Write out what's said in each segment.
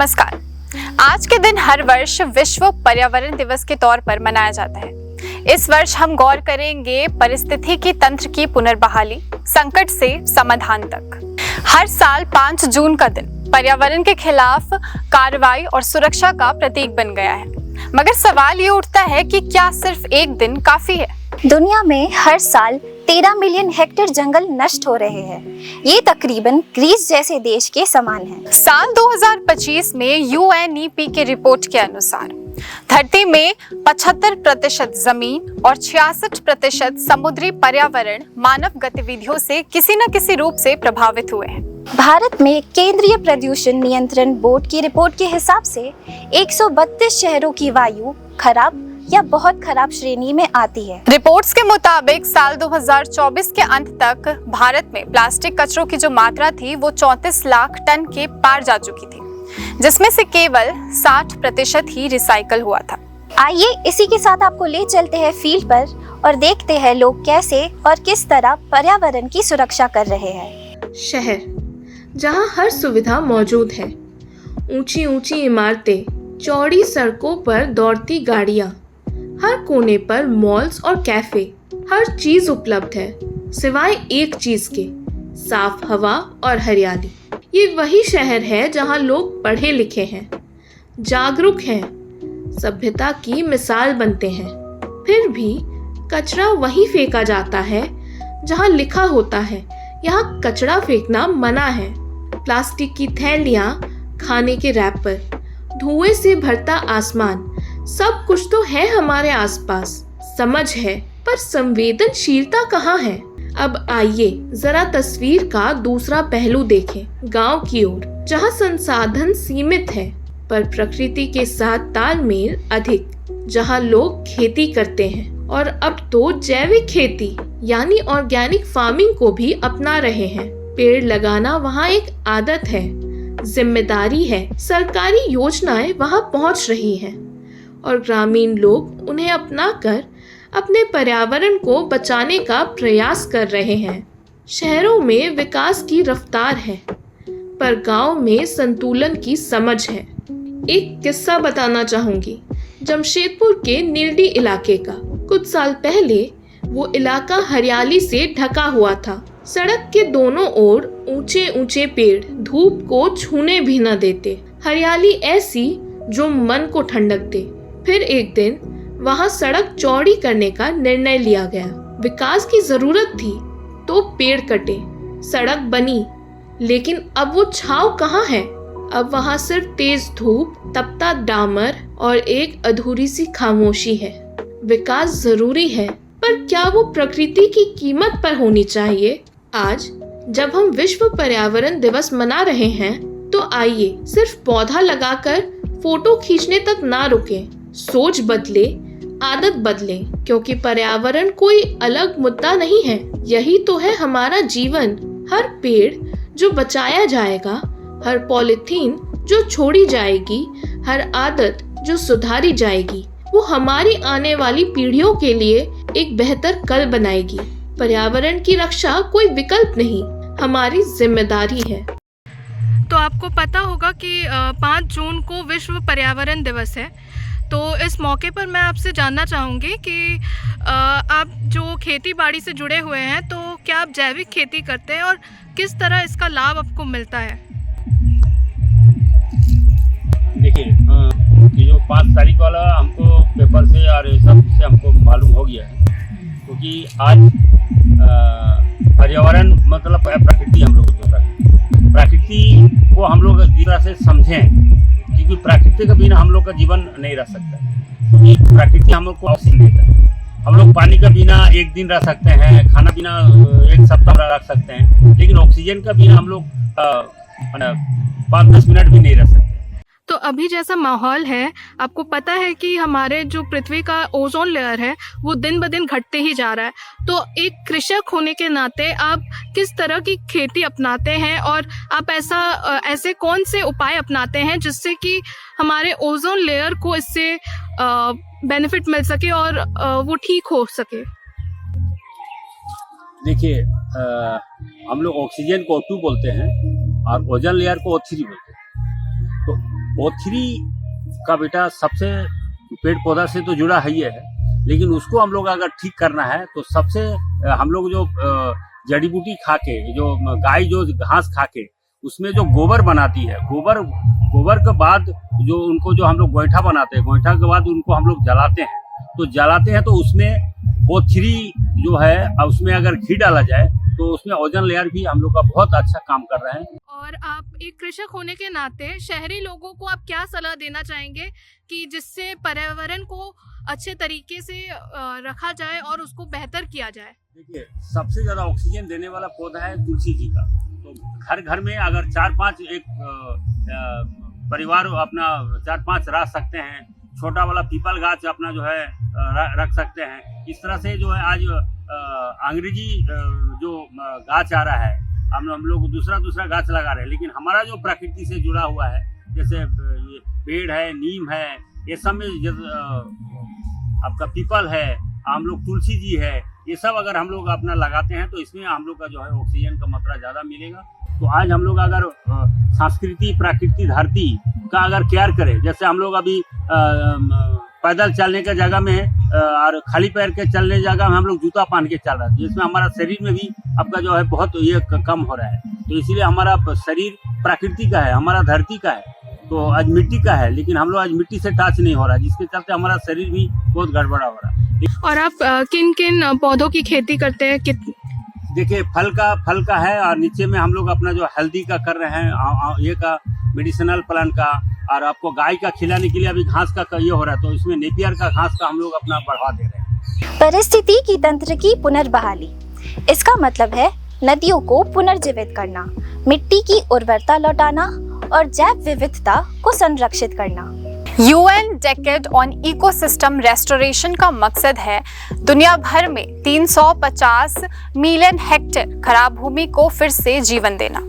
नमस्कार। आज के दिन हर वर्ष विश्व पर्यावरण दिवस के तौर पर मनाया जाता है। इस वर्ष हम गौर करेंगे पारिस्थितिकी तंत्र की पुनर्बहाली, संकट से समाधान तक। हर साल 5 जून का दिन पर्यावरण के खिलाफ कार्रवाई और सुरक्षा का प्रतीक बन गया है। मगर सवाल ये उठता है कि क्या सिर्फ एक दिन काफी है? दुनिया में हर साल 13 मिलियन हेक्टेयर जंगल नष्ट हो रहे हैं। ये तकरीबन ग्रीस जैसे देश के समान है। साल 2025 में यूएनईपी की रिपोर्ट के अनुसार धरती में 75% जमीन और 66% समुद्री पर्यावरण मानव गतिविधियों से किसी न किसी रूप से प्रभावित हुए हैं। भारत में केंद्रीय प्रदूषण नियंत्रण बोर्ड की रिपोर्ट के हिसाब से 132 शहरों की वायु खराब या बहुत खराब श्रेणी में आती है। रिपोर्ट्स के मुताबिक साल 2024 के अंत तक भारत में प्लास्टिक कचरों की जो मात्रा थी वो 34 लाख टन के पार जा चुकी थी, जिसमें से केवल 60% ही रिसाइकल हुआ था। आइए इसी के साथ आपको ले चलते हैं फील्ड पर और देखते हैं लोग कैसे और किस तरह पर्यावरण की सुरक्षा कर रहे हैं। शहर जहां हर सुविधा मौजूद है, ऊंची ऊंची इमारतें, चौड़ी सड़कों पर दौड़ती गाड़ियां, हर कोने पर मॉल्स और कैफे, हर चीज उपलब्ध है सिवाय एक चीज के, साफ हवा और हरियाली। ये वही शहर है जहां लोग पढ़े लिखे हैं, जागरूक हैं, सभ्यता की मिसाल बनते हैं। फिर भी कचरा वहीं फेंका जाता है जहां लिखा होता है यहाँ कचरा फेंकना मना है। प्लास्टिक की थैलियाँ, खाने के रैपर, धुएं से भरता आसमान, सब कुछ तो है हमारे आसपास। समझ है पर संवेदनशीलता कहाँ है? अब आइए जरा तस्वीर का दूसरा पहलू देखें, गांव की ओर, जहाँ संसाधन सीमित है पर प्रकृति के साथ तालमेल अधिक, जहाँ लोग खेती करते हैं और अब तो जैविक खेती यानी ऑर्गेनिक फार्मिंग को भी अपना रहे हैं। पेड़ लगाना वहाँ एक आदत है, जिम्मेदारी है। सरकारी योजनाएं वहाँ पहुँच रही हैं और ग्रामीण लोग उन्हें अपनाकर अपने पर्यावरण को बचाने का प्रयास कर रहे हैं। शहरों में विकास की रफ्तार है पर गांव में संतुलन की समझ है। एक किस्सा बताना चाहूंगी, जमशेदपुर के नीलडी इलाके का। कुछ साल पहले वो इलाका हरियाली से ढका हुआ था। सड़क के दोनों ओर ऊंचे ऊंचे पेड़ धूप को छूने भी न देते, हरियाली ऐसी जो मन को ठंडक दे। फिर एक दिन वहां सड़क चौड़ी करने का निर्णय लिया गया। विकास की जरूरत थी तो पेड़ कटे, सड़क बनी, लेकिन अब वो छाव कहाँ है? अब वहां सिर्फ तेज धूप, तपता डामर और एक अधूरी सी खामोशी है। विकास जरूरी है पर क्या वो प्रकृति की कीमत पर होनी चाहिए? आज जब हम विश्व पर्यावरण दिवस मना रहे हैं तो आइए सिर्फ पौधा लगाकर फोटो खींचने तक ना रुकें। सोच बदले, आदत बदले, क्योंकि पर्यावरण कोई अलग मुद्दा नहीं है, यही तो है हमारा जीवन। हर पेड़ जो बचाया जाएगा, हर पॉलीथीन जो छोड़ी जाएगी, हर आदत जो सुधारी जाएगी, वो हमारी आने वाली पीढ़ियों के लिए एक बेहतर कल बनाएगी। पर्यावरण की रक्षा कोई विकल्प नहीं, हमारी जिम्मेदारी है। तो आपको पता होगा कि 5 जून को विश्व पर्यावरण दिवस है। तो इस मौके पर मैं आपसे जानना चाहूँगी कि आप जो खेती बाड़ी से जुड़े हुए हैं, तो क्या आप जैविक खेती करते हैं और किस तरह इसका लाभ आपको मिलता है? देखिए, ये जो 5 तारीख वाला हमको पेपर से और ये सब से हमको मालूम हो गया है, क्योंकि आज पर्यावरण मतलब प्रकृति, हम लोग जो प्रकृति को हम लोग जिस तरह से समझें, क्योंकि प्रकृति के बिना हम लोग का जीवन नहीं रह सकता, क्योंकि प्रकृति हम लोग को ऑक्सीजन देता है। हम लोग पानी का बिना एक दिन रह सकते हैं, खाना बिना एक सप्ताह रह सकते हैं, लेकिन ऑक्सीजन का बिना हम लोग 5-10 मिनट भी नहीं रह सकते। तो अभी जैसा माहौल है, आपको पता है कि हमारे जो पृथ्वी का ओजोन लेयर है वो दिन ब दिन घटते ही जा रहा है। तो एक कृषक होने के नाते आप किस तरह की खेती अपनाते हैं और आप ऐसे कौन से उपाय अपनाते हैं जिससे कि हमारे ओजोन लेयर को इससे बेनिफिट मिल सके और वो ठीक हो सके? देखिए, हम लोग ऑक्सीजन को O2 बोलते हैं और ओजोन लेयर को O3 बोलते हैं। तो O3 का बेटा सबसे पेड़ पौधा से तो जुड़ा है ही है, लेकिन उसको हम लोग अगर ठीक करना है तो सबसे हम लोग जो जड़ी बूटी खा के, जो गाय जो घास खा के उसमें जो गोबर बनाती है, गोबर के बाद जो उनको जो हम लोग गोईठा बनाते हैं, गोईठा के बाद उनको हम लोग जलाते हैं तो उसमें O3 जो है उसमें अगर घी डाला जाए तो उसमें ओजोन लेयर भी हम लोग का बहुत अच्छा काम कर रहे हैं। और आप एक कृषक होने के नाते शहरी लोगों को आप क्या सलाह देना चाहेंगे कि जिससे पर्यावरण को अच्छे तरीके से रखा जाए और उसको बेहतर किया जाए? देखिए, सबसे ज्यादा ऑक्सीजन देने वाला पौधा है तुलसी जी का। तो घर घर में अगर 4-5 एक परिवार अपना 4-5 रख सकते हैं, छोटा वाला पीपल गाछ अपना जो है रख सकते हैं। इस तरह से जो है आज अंग्रेजी जो गाछ आ रहा है, हम लोग दूसरा गाछ लगा रहे हैं, लेकिन हमारा जो प्रकृति से जुड़ा हुआ है, जैसे पेड़ है, नीम है, ये सब में आपका पीपल है, हम लोग तुलसी जी है, ये सब अगर हम लोग अपना लगाते हैं तो इसमें हम लोग का जो है ऑक्सीजन का मात्रा ज़्यादा मिलेगा। तो आज हम लोग अगर संस्कृति, प्रकृति, धरती का अगर केयर करें, जैसे हम लोग अभी पैदल चलने के जगह में और खाली पैर के चलने जगह में हम लोग जूता पहन के चल रहे हैं, जिसमें हमारा शरीर में भी आपका जो है बहुत ये कम हो रहा है। तो इसीलिए हमारा शरीर प्रकृति का है, हमारा धरती का है, तो आज मिट्टी का है, लेकिन हम लोग आज मिट्टी से टच नहीं हो रहा है, जिसके चलते हमारा शरीर भी बहुत गड़बड़ा हो रहा है। और आप किन किन पौधों की खेती करते हैं? देखिए, फल का है, और नीचे में हम लोग अपना जो हल्दी का कर रहे हैं, ये का मेडिसिनल प्लांट का, और आपको गाय का खिलाने के लिए अभी घास का ये हो रहा है, तो इसमें नेपियर का घास का हम लोग अपना बढ़ा दे रहे हैं। परिस्थितिकी तंत्र की पुनर्बहाली, इसका मतलब है नदियों को पुनर्जीवित करना, मिट्टी की उर्वरता लौटाना और जैव विविधता को संरक्षित करना। UN decade on ecosystem restoration का मकसद है दुनिया भर में 350 मिलियन हेक्टेयर खराब भूमि को फिर से जीवन देना।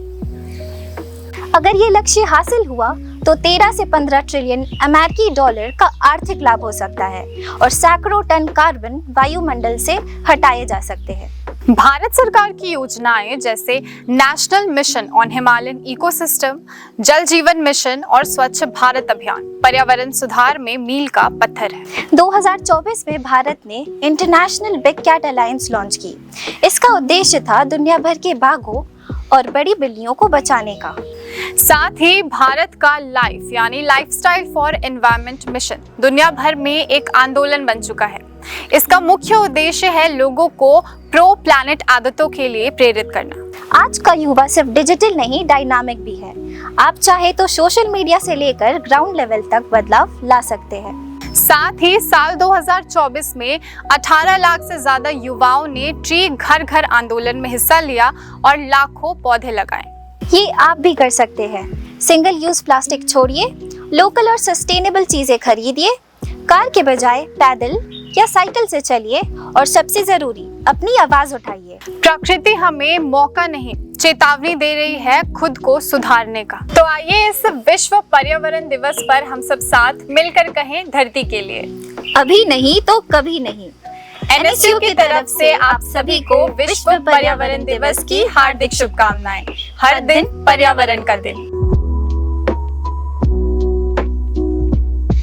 अगर ये लक्ष्य हासिल हुआ तो 13 से 15 ट्रिलियन अमेरिकी डॉलर का आर्थिक लाभ हो सकता है और सैकड़ों टन कार्बन वायुमंडल से हटाए जा सकते हैं। भारत सरकार की योजनाएं जैसे national mission on Himalayan ecosystem, जल जीवन मिशन और स्वच्छ भारत अभियान पर्यावरण सुधार में मील का पत्थर है। 2024 में भारत ने international big cat alliance launch की। इसका उद्देश्य था दुनिया भर के बाघों और बड़ी बिल्लियों को बचाने का। साथ ही भारत का लाइफ यानी लाइफस्टाइल फॉर एनवायरनमेंट मिशन दुनिया भर में एक आंदोलन बन चुका है। इसका मुख्य उद्देश्य है लोगों को प्रो प्लैनेट आदतों के लिए प्रेरित करना। आज का युवा सिर्फ डिजिटल नहीं, डायनामिक भी है। आप चाहे तो सोशल मीडिया से लेकर ग्राउंड लेवल तक बदलाव ला सकते हैं। साथ ही साल 2024 में 18 लाख से ज्यादा युवाओं ने ट्री घर घर आंदोलन में हिस्सा लिया और लाखों पौधे लगाए। ये आप भी कर सकते हैं। सिंगल यूज प्लास्टिक छोड़िए, लोकल और सस्टेनेबल चीजें खरीदिए, कार के बजाय पैदल या साइकिल से चलिए और सबसे जरूरी अपनी आवाज उठाइए। प्रकृति हमें मौका नहीं, चेतावनी दे रही है खुद को सुधारने का। तो आइए इस विश्व पर्यावरण दिवस पर हम सब साथ मिलकर कहें धरती के लिए अभी नहीं तो कभी नहीं। NSU की तरफ से आप सभी को विश्व पर्यावरण दिवस की हार्दिक शुभकामनाएं। हर दिन पर्यावरण का दिन।